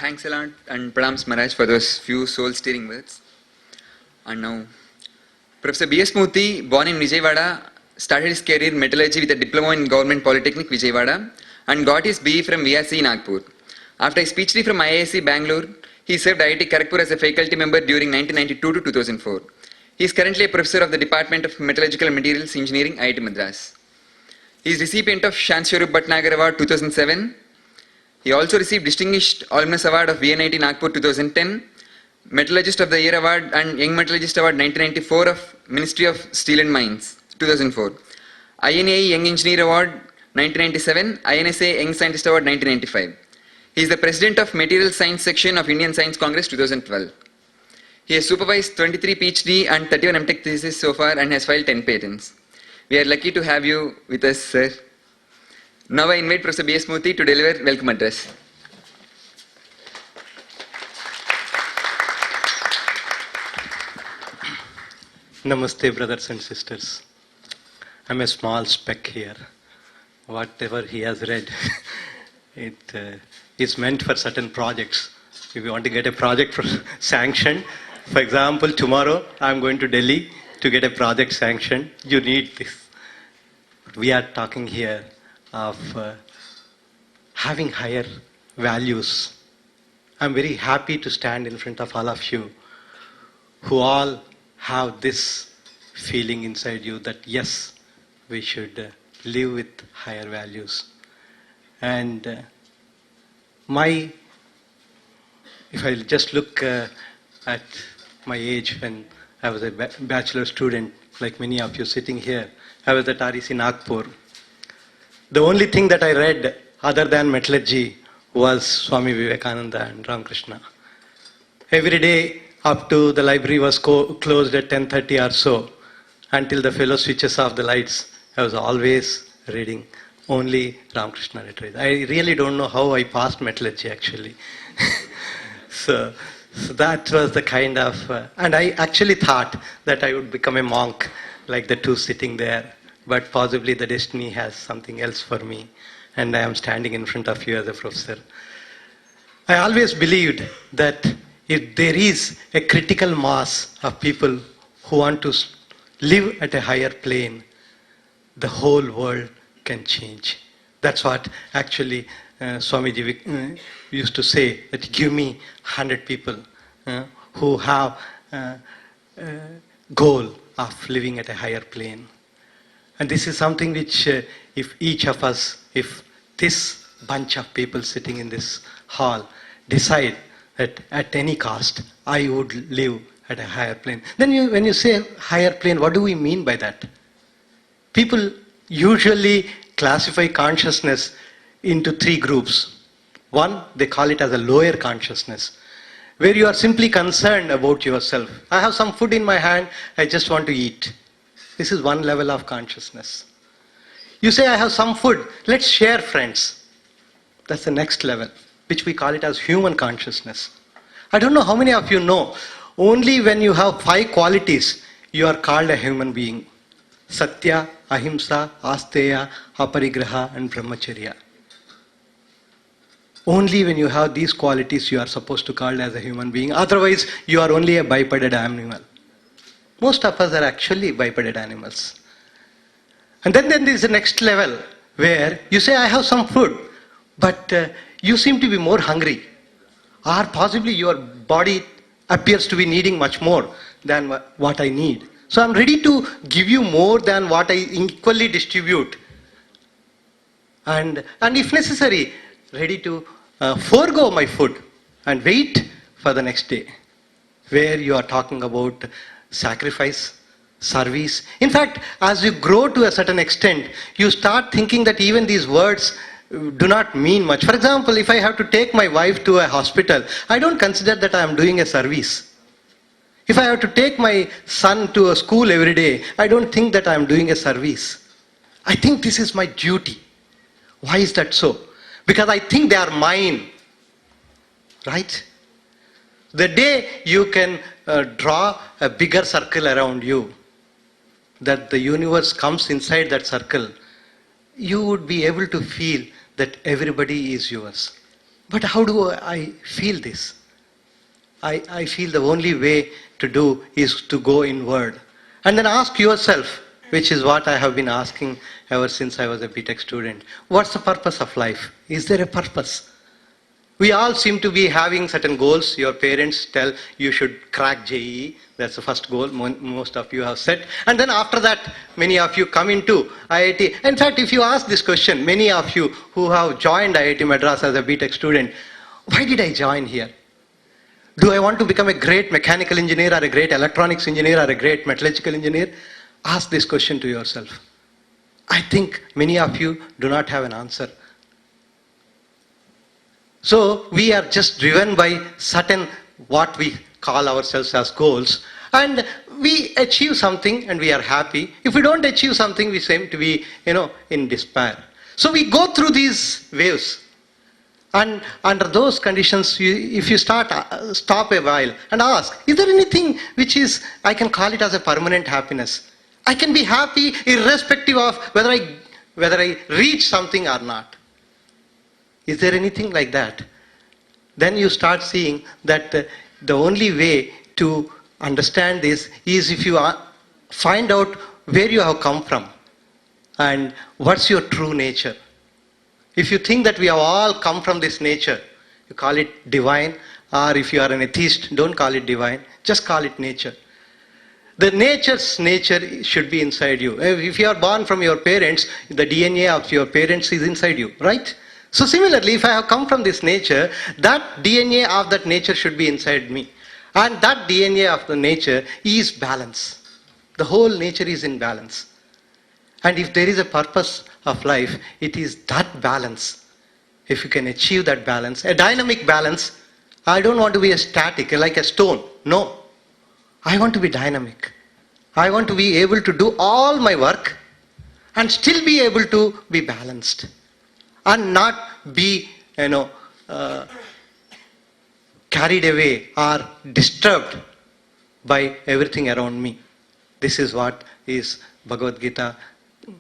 Thanks a lot and Pranams Maharaj for those few soul-stirring words. And now, Professor B.S. Murthy, born in Vijayawada, started his career in metallurgy with a diploma in Government Polytechnic, Vijayawada, and got his BE from VRC Nagpur. After his PhD from IISc Bangalore, he served IIT Kharagpur as a faculty member during 1992 to 2004. He is currently a professor of the Department of Metallurgical Materials Engineering, IIT Madras. He is recipient of Shansharup Bhatnagar Award 2007. He also received Distinguished Alumnus Award of VNIT Nagpur 2010, Metallurgist of the Year Award and Young Metallurgist Award 1994 of Ministry of Steel and Mines 2004, INAE Young Engineer Award 1997, INSA Young Scientist Award 1995. He is the President of Material Science Section of Indian Science Congress 2012. He has supervised 23 PhD and 31 MTech theses so far and has filed 10 patents. We are lucky to have you with us, sir. Now I invite Professor B.S. Murthy to deliver welcome address. Namaste, brothers and sisters. I'm a small speck here. Whatever he has read, it is meant for certain projects. If you want to get a project sanctioned, for example, tomorrow I'm going to Delhi to get a project sanctioned. You need this. We are talking here of having higher values. I'm very happy to stand in front of all of you who all have this feeling inside you that yes, we should live with higher values. And if I just look at my age when I was a bachelor student, like many of you sitting here, I was at REC Nagpur. The only thing that I read other than metallurgy was Swami Vivekananda and Ramakrishna. Every day up to the library was closed at 10:30 or so, until the fellow switches off the lights, I was always reading only Ramakrishna literature. I really don't know how I passed metallurgy actually. So that was the kind of, and I actually thought that I would become a monk like the two sitting there. But possibly the destiny has something else for me, and I am standing in front of you as a professor. I always believed that if there is a critical mass of people who want to live at a higher plane, the whole world can change. That's what actually Swamiji used to say, that give me 100 people who have a goal of living at a higher plane. And this is something which if each of us, if this bunch of people sitting in this hall decide that at any cost I would live at a higher plane. Then when you say higher plane, what do we mean by that? People usually classify consciousness into three groups. One, they call it as a lower consciousness, where you are simply concerned about yourself. I have some food in my hand, I just want to eat. This is one level of consciousness. You say, I have some food, let's share, friends. That's the next level, which we call it as human consciousness. I don't know how many of you know, only when you have 5 qualities, you are called a human being. Satya, Ahimsa, Asteya, Aparigraha and Brahmacharya. Only when you have these qualities, you are supposed to be called as a human being. Otherwise, you are only a bipedal animal. Most of us are actually bipedal animals. And then there is the next level where you say, I have some food, but you seem to be more hungry. Or possibly your body appears to be needing much more than what I need. So I'm ready to give you more than what I equally distribute. And if necessary, ready to forego my food and wait for the next day. Where you are talking about sacrifice, service. In fact, as you grow to a certain extent, you start thinking that even these words do not mean much. For example, if I have to take my wife to a hospital, I don't consider that I am doing a service. If I have to take my son to a school every day, I don't think that I am doing a service. I think this is my duty. Why is that so? Because I think they are mine. Right? The day you can draw a bigger circle around you, that the universe comes inside that circle, you would be able to feel that everybody is yours. But how do I feel this? I feel the only way to do is to go inward. And then ask yourself, which is what I have been asking ever since I was a BTech student. What's the purpose of life? Is there a purpose? We all seem to be having certain goals. Your parents tell you should crack JEE. That's the first goal most of you have set. And then after that, many of you come into IIT. In fact, if you ask this question, many of you who have joined IIT Madras as a BTech student, why did I join here? Do I want to become a great mechanical engineer or a great electronics engineer or a great metallurgical engineer? Ask this question to yourself. I think many of you do not have an answer. So we are just driven by certain what we call ourselves as goals, and we achieve something and we are happy. If we don't achieve something, we seem to be, in despair. So we go through these waves. And under those conditions, if you stop a while and ask, is there anything which is, I can call it as a permanent happiness? I can be happy irrespective of whether I reach something or not. Is there anything like that? Then you start seeing that the only way to understand this is if you find out where you have come from and what's your true nature. If you think that we have all come from this nature, you call it divine, or if you are an atheist, don't call it divine, just call it nature. The nature's nature should be inside you. If you are born from your parents, the DNA of your parents is inside you, right? So similarly, if I have come from this nature, that DNA of that nature should be inside me. And that DNA of the nature is balance. The whole nature is in balance. And if there is a purpose of life, it is that balance. If you can achieve that balance, a dynamic balance, I don't want to be a static, like a stone. No. I want to be dynamic. I want to be able to do all my work and still be able to be balanced. And not be, carried away or disturbed by everything around me. This is what is Bhagavad Gita.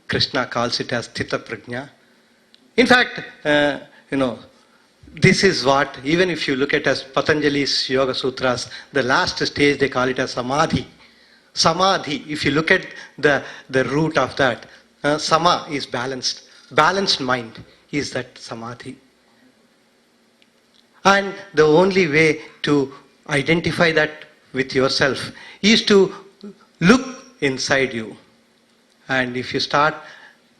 Krishna calls it as Sthita Prajna. In fact, this is what, even if you look at as Patanjali's Yoga Sutras, the last stage they call it as Samadhi. Samadhi, if you look at the root of that, Sama is balanced. Balanced mind is that Samadhi. And the only way to identify that with yourself is to look inside you. And if you start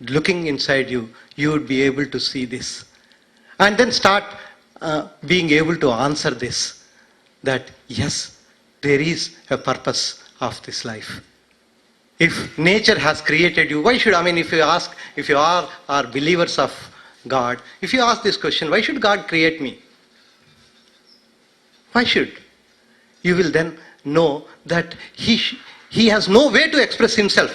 looking inside you, you would be able to see this. And then start being able to answer this. That yes, there is a purpose of this life. If nature has created you, if you are believers of God, if you ask this question, why should God create me? Why should? You will then know that He has no way to express Himself.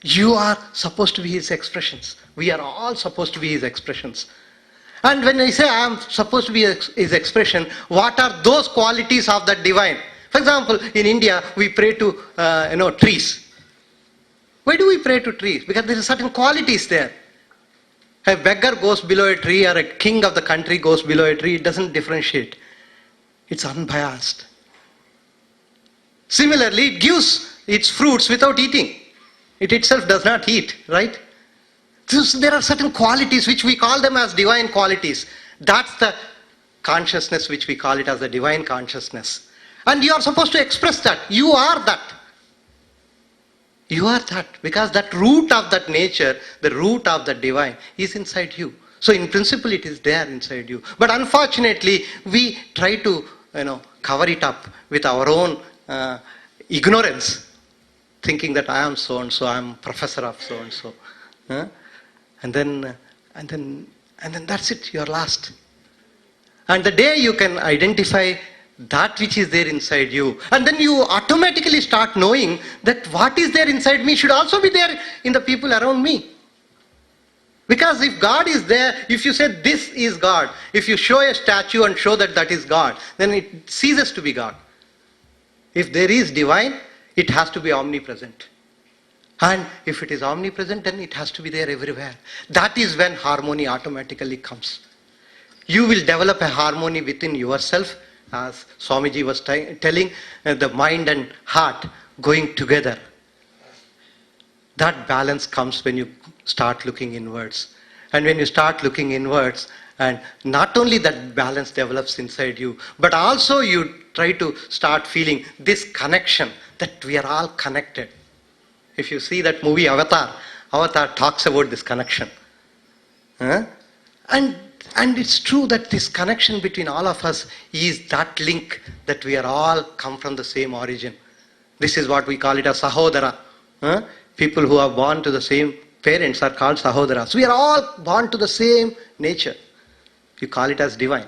You are supposed to be His expressions. We are all supposed to be His expressions. And when I say I am supposed to be His expression, what are those qualities of that divine? For example, in India, we pray to trees. Why do we pray to trees? Because there are certain qualities there. A beggar goes below a tree or a king of the country goes below a tree. It doesn't differentiate. It's unbiased. Similarly, it gives its fruits without eating. It itself does not eat, right? So there are certain qualities which we call them as divine qualities. That's the consciousness which we call it as the divine consciousness. And you are supposed to express that. You are that. You are that. Because that root of that nature, the root of that divine is inside you. So in principle it is there inside you. But unfortunately, we try to cover it up with our own ignorance. Thinking that I am so and so, I am professor of so and so, and then that's it. You are lost. And the day you can identify that which is there inside you, and then you automatically start knowing that what is there inside me should also be there in the people around me. Because if God is there, if you say this is God, if you show a statue and show that is God, then it ceases to be God. If there is divine, it has to be omnipresent. And if it is omnipresent, then it has to be there everywhere. That is when harmony automatically comes. you will develop a harmony within yourself, as Swamiji was telling, the mind and heart going together. That balance comes when you start looking inwards. And when you start looking inwards, and not only that balance develops inside you, but also you try to start feeling this connection, that we are all connected. If you see that movie Avatar, Avatar talks about this connection. Huh? And it's true that this connection between all of us is that link, that we are all come from the same origin. This is what we call it as Sahodara. Huh? People who are born to the same parents are called Sahodaras. We are all born to the same nature. You call it as divine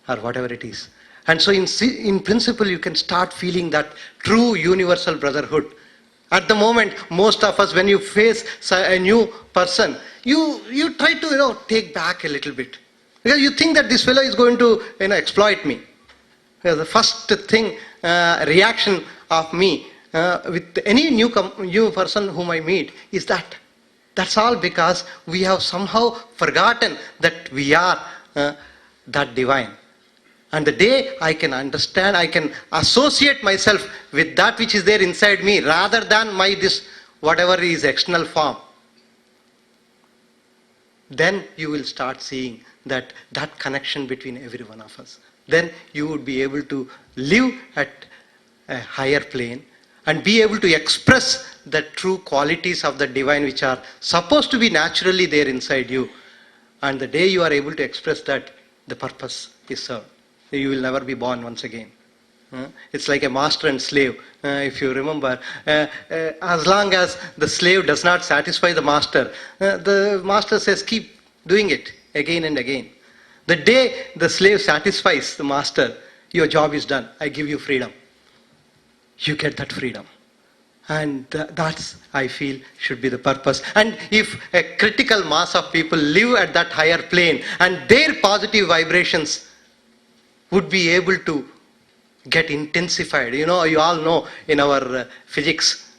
or whatever it is. And so in principle you can start feeling that true universal brotherhood. At the moment, most of us, when you face a new person, you try to take back a little bit. Because you think that this fellow is going to exploit me. Because the first thing, reaction of me with any new person whom I meet is that. That's all because we have somehow forgotten that we are that divine. And the day I can understand, I can associate myself with that which is there inside me rather than this whatever is external form, then you will start seeing that connection between every one of us. Then you would be able to live at a higher plane and be able to express the true qualities of the divine which are supposed to be naturally there inside you. And the day you are able to express that, the purpose is served. You will never be born once again. It's like a master and slave. If you remember, as long as the slave does not satisfy the master says, keep doing it again and again. The day the slave satisfies the master, your job is done. I give you freedom. You get that freedom. And that's, I feel, should be the purpose. And if a critical mass of people live at that higher plane and their positive vibrations would be able to get intensified. You all know in our physics,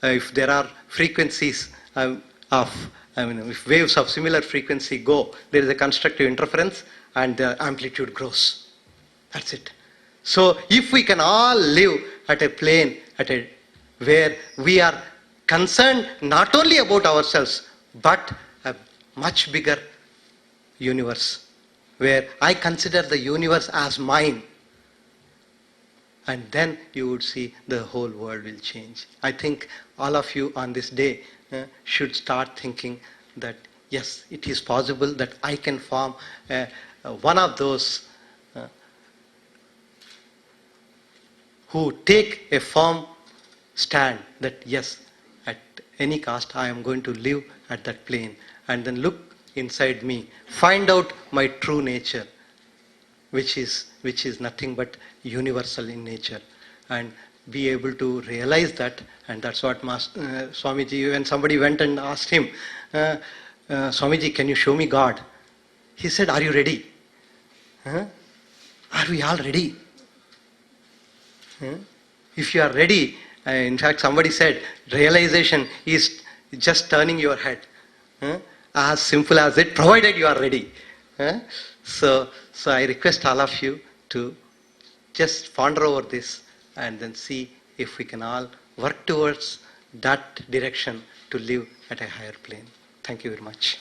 if there are frequencies if waves of similar frequency go, there is a constructive interference and the amplitude grows. That's it. So if we can all live at a plane, where we are concerned not only about ourselves, but a much bigger universe, where I consider the universe as mine, and then you would see the whole world will change. I think all of you on this day should start thinking that yes, it is possible that I can form one of those who take a firm stand that yes, at any cost I am going to live at that plane, and then look inside me, find out my true nature, which is nothing but universal in nature, and be able to realize that. And that's what Swamiji, when somebody went and asked him, Swamiji, can you show me God? He said, are you ready? Are we all ready? If you are ready, in fact somebody said, realization is just turning your head. As simple as it, provided you are ready. So I request all of you to just ponder over this and then see if we can all work towards that direction to live at a higher plane. Thank you very much.